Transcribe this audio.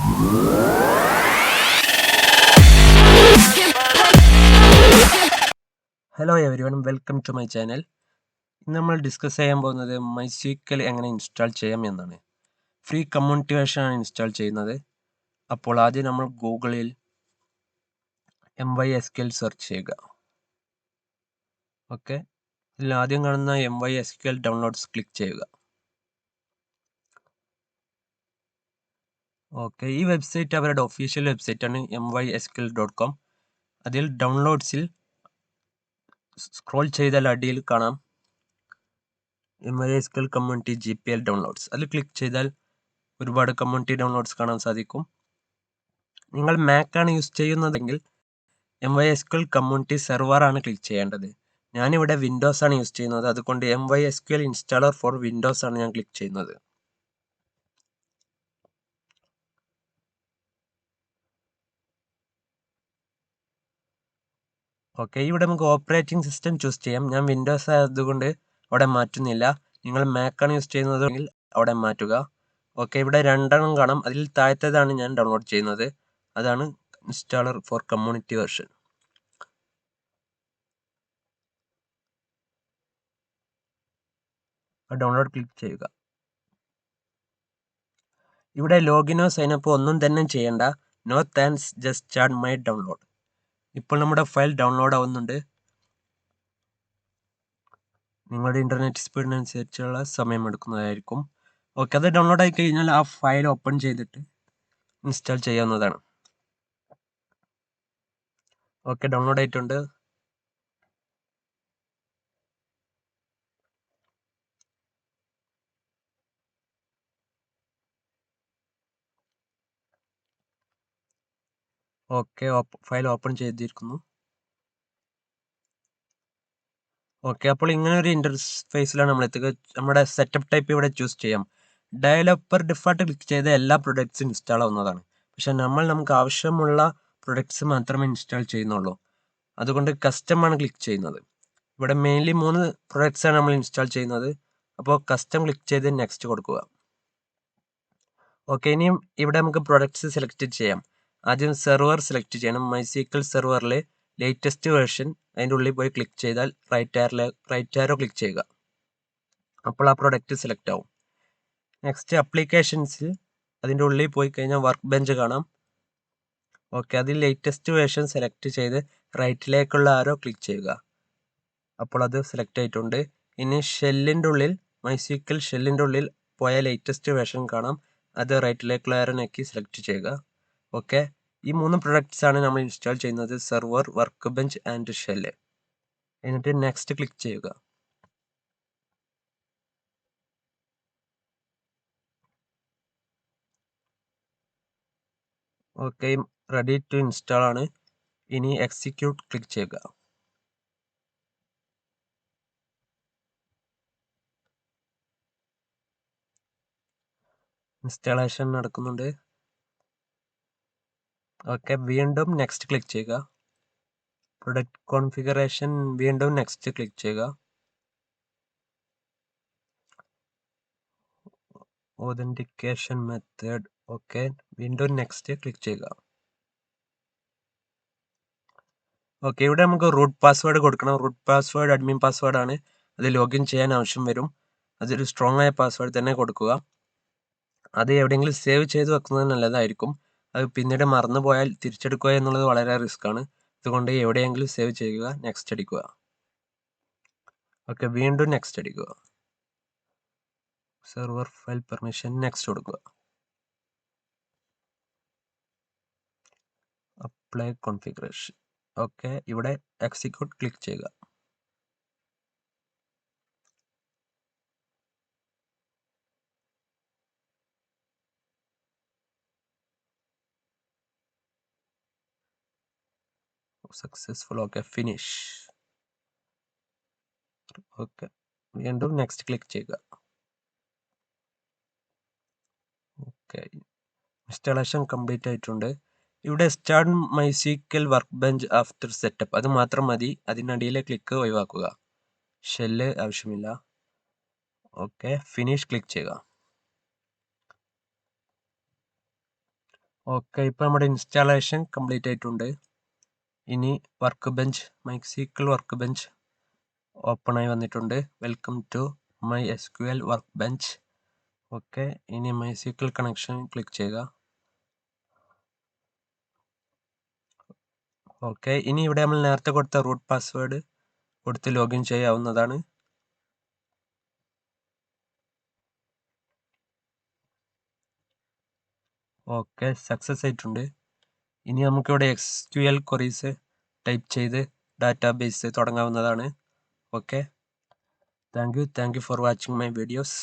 Hello everyone, welcome to my channel. ഇന്ന് നമ്മൾ discuss ചെയ്യാൻ പോകുന്നത് MySQL എങ്ങനെ ഇൻസ്റ്റാൾ ചെയ്യാം എന്നാണ്. ഫ്രീ കമ്മ്യൂണിറ്റി വേർഷനാണ് ഇൻസ്റ്റാൾ ചെയ്യുന്നത്. അപ്പോൾ ആദ്യം നമ്മൾ ഗൂഗിളിൽ MySQL സെർച്ച് ചെയ്യുക. ഓക്കെ, ഇതിൽ ആദ്യം കാണുന്ന MySQL ഡൗൺലോഡ്സ് ക്ലിക്ക് ചെയ്യുക. ഓക്കെ, ഈ വെബ്സൈറ്റ് അവരുടെ ഒഫീഷ്യൽ വെബ്സൈറ്റാണ് mysql.com. അതിൽ ഡൗൺലോഡ്സിൽ സ്ക്രോൾ ചെയ്താൽ അടിയിൽ കാണാം MySQL കമ്മ്യൂണിറ്റി GPL ഡൗൺലോഡ്സ്. അതിൽ ക്ലിക്ക് ചെയ്താൽ ഒരുപാട് കമ്മ്യൂണിറ്റി ഡൗൺലോഡ്സ് കാണാൻ സാധിക്കും. നിങ്ങൾ മാക്കാണ് യൂസ് ചെയ്യുന്നതെങ്കിൽ MySQL കമ്മ്യൂണിറ്റി സെർവറാണ് ക്ലിക്ക് ചെയ്യേണ്ടത്. ഞാനിവിടെ വിൻഡോസ് ആണ് യൂസ് ചെയ്യുന്നത്, അതുകൊണ്ട് MySQL ഇൻസ്റ്റാളർ ഫോർ വിൻഡോസ് ആണ് ഞാൻ ക്ലിക്ക് ചെയ്യുന്നത്. ഓക്കെ, ഇവിടെ നമുക്ക് ഓപ്പറേറ്റിംഗ് സിസ്റ്റം ചൂസ് ചെയ്യാം. ഞാൻ വിൻഡോസ് ആയതുകൊണ്ട് അവിടെ മാറ്റുന്നില്ല. നിങ്ങൾ മാക്കാണ് യൂസ് ചെയ്യുന്നതെങ്കിൽ അവിടെ മാറ്റുക. ഓക്കെ, ഇവിടെ രണ്ടെണ്ണം കാണാം. അതിൽ താഴത്തേതാണ് ഞാൻ ഡൗൺലോഡ് ചെയ്യുന്നത്. അതാണ് installer for community version. Download click ചെയ്യുക. ഇവിടെ ലോഗിനോ സൈനപ്പോ ഒന്നും തന്നെ ചെയ്യേണ്ട. No thanks, just start my download. ഇപ്പോൾ നമ്മുടെ ഫയൽ ഡൗൺലോഡ് ആവുന്നുണ്ട്. നിങ്ങളുടെ ഇന്റർനെറ്റ് സ്പീഡിനനുസരിച്ചുള്ള സമയം എടുക്കുന്നതായിരിക്കും. ഓക്കെ, അത് ഡൗൺലോഡ് ആയി കഴിഞ്ഞാൽ ആ ഫയൽ ഓപ്പൺ ചെയ്തിട്ട് ഇൻസ്റ്റാൾ ചെയ്യാവുന്നതാണ്. ഓക്കെ, ഡൗൺലോഡ് ആയിട്ടുണ്ട്. ഓക്കെ, ഫയൽ ഓപ്പൺ ചെയ്തിരിക്കുന്നു. ഓക്കെ, അപ്പോൾ ഇങ്ങനെ ഒരു ഇന്റർഫേസിലാണ് നമ്മൾ എത്തുക. നമ്മുടെ സെറ്റപ്പ് ടൈപ്പ് ഇവിടെ ചൂസ് ചെയ്യാം. ഡെവലപ്പർ ഡിഫാൾട്ട് ക്ലിക്ക് ചെയ്ത് എല്ലാ പ്രൊഡക്ട്സും ഇൻസ്റ്റാൾ ആവുന്നതാണ്. പക്ഷെ നമുക്ക് ആവശ്യമുള്ള പ്രൊഡക്ട്സ് മാത്രമേ ഇൻസ്റ്റാൾ ചെയ്യുന്നുള്ളൂ. അതുകൊണ്ട് കസ്റ്റം ആണ് ക്ലിക്ക് ചെയ്യുന്നത്. ഇവിടെ മെയിൻലി 3 പ്രൊഡക്ട്സ് ആണ് നമ്മൾ ഇൻസ്റ്റാൾ ചെയ്യുന്നത്. അപ്പോൾ കസ്റ്റം ക്ലിക്ക് ചെയ്ത് നെക്സ്റ്റ് കൊടുക്കുക. ഓക്കെ, ഇനിയും ഇവിടെ നമുക്ക് പ്രൊഡക്ട്സ് സെലക്ട് ചെയ്യാം. ആദ്യം സെർവർ സെലക്ട് ചെയ്യണം. MySQL സെർവറിൽ ലേറ്റസ്റ്റ് വേർഷൻ അതിൻ്റെ ഉള്ളിൽ പോയി ക്ലിക്ക് ചെയ്താൽ റൈറ്റ് ആരോ ക്ലിക്ക് ചെയ്യുക. അപ്പോൾ ആ പ്രൊഡക്റ്റ് സെലക്ട് ആവും. നെക്സ്റ്റ് അപ്ലിക്കേഷൻസിൽ അതിൻ്റെ ഉള്ളിൽ പോയി കഴിഞ്ഞാൽ വർക്ക് ബെഞ്ച് കാണാം. ഓക്കെ, അതിൽ ലേറ്റസ്റ്റ് വേർഷൻ സെലക്ട് ചെയ്ത് റൈറ്റിലേക്കുള്ള ആരോ ക്ലിക്ക് ചെയ്യുക. അപ്പോൾ അത് സെലക്ട് ആയിട്ടുണ്ട്. ഇനി ഷെല്ലിൻ്റെ ഉള്ളിൽ MySQL ഷെല്ലിൻ്റെ ഉള്ളിൽ പോയ ലേറ്റസ്റ്റ് വേർഷൻ കാണാം. അത് റൈറ്റിലേക്കുള്ള ആരോ നെക്കി സെലക്ട് ചെയ്യുക. ഓക്കെ, ഈ 3 പ്രൊഡക്ട്സ് ആണ് നമ്മൾ ഇൻസ്റ്റാൾ ചെയ്യുന്നത്: server, work bench and shell. എന്നിട്ട് നെക്സ്റ്റ് ക്ലിക്ക് ചെയ്യുക. ഓക്കെ, റെഡി ടു ഇൻസ്റ്റാൾ ആണ്. ഇനി എക്സിക്യൂട്ട് ക്ലിക്ക് ചെയ്യുക. ഇൻസ്റ്റാളേഷൻ നടക്കുന്നുണ്ട്. ഓക്കെ, വീണ്ടും നെക്സ്റ്റ് ക്ലിക്ക് ചെയ്യുക. പ്രൊഡക്റ്റ് കോൺഫിഗറേഷൻ, വീണ്ടും നെക്സ്റ്റ് ക്ലിക്ക് ചെയ്യുക. ഓതന്റിക്കേഷൻ മെത്തേഡ്, ഓക്കെ, വീണ്ടും നെക്സ്റ്റ് ക്ലിക്ക് ചെയ്യുക. ഓക്കെ, ഇവിടെ നമുക്ക് റൂട്ട് പാസ്വേഡ് കൊടുക്കണം. റൂട്ട് പാസ്വേഡ് അഡ്മിൻ പാസ്വേഡ് ആണ്. അത് ലോഗിൻ ചെയ്യാൻ ആവശ്യം വരും. അതൊരു സ്ട്രോങ് ആയ പാസ്വേഡ് തന്നെ കൊടുക്കുക. അത് എവിടെയെങ്കിലും സേവ് ചെയ്ത് വെക്കുന്നത് നല്ലതായിരിക്കും. അത് പിന്നീട് മറന്നു പോയാൽ തിരിച്ചെടുക്കുക എന്നുള്ളത് വളരെ റിസ്ക് ആണ്. അതുകൊണ്ട് എവിടെയെങ്കിലും സേവ് ചെയ്യുക. നെക്സ്റ്റ് അടിക്കുക. ഓക്കെ, വീണ്ടും നെക്സ്റ്റ് അടിക്കുക. സെർവർ ഫയൽ പെർമിഷൻ, നെക്സ്റ്റ് കൊടുക്കുക. Apply configuration. ഓക്കെ, ഇവിടെ എക്സിക്യൂട്ട് ക്ലിക്ക് ചെയ്യുക. സക്സസ്ഫുൾ. Okay, finish. ഓക്കെ, വീണ്ടും നെക്സ്റ്റ് ക്ലിക്ക് ചെയ്യുക. ഓക്കെ, ഇൻസ്റ്റാളേഷൻ കംപ്ലീറ്റ് ആയിട്ടുണ്ട്. ഇവിടെ start MySQL Workbench after setup, അത് മാത്രം മതി. അതിനടിയിലെ ക്ലിക്ക് ഒഴിവാക്കുക. ഷെല്ല് ആവശ്യമില്ല. ഓക്കെ, ഫിനിഷ് ക്ലിക്ക് ചെയ്യുക. ഓക്കെ, ഇപ്പോൾ നമ്മുടെ ഇൻസ്റ്റാളേഷൻ കംപ്ലീറ്റ് ആയിട്ടുണ്ട്. ഇനി Workbench MySQL Workbench open ആയി വന്നിട്ടുണ്ട്. Welcome to MySQL Workbench. Okay, ഇനി MySQL കണക്ഷൻ ക്ലിക്ക് ചെയ്യുക. ഓക്കെ, ഇനി ഇവിടെ നമ്മൾ നേരത്തെ കൊടുത്ത റൂട്ട് പാസ്വേഡ് കൊടുത്ത് ലോഗിൻ ചെയ്യാവുന്നതാണ്. ഓക്കെ, സക്സസ് ആയിട്ടുണ്ട്. ഇനി നമുക്കിവിടെ SQL ക്വറീസ് ടൈപ്പ് ചെയ്ത് ഡാറ്റാബേസ് തുടങ്ങാവുന്നതാണ്. Okay, thank you for watching my videos.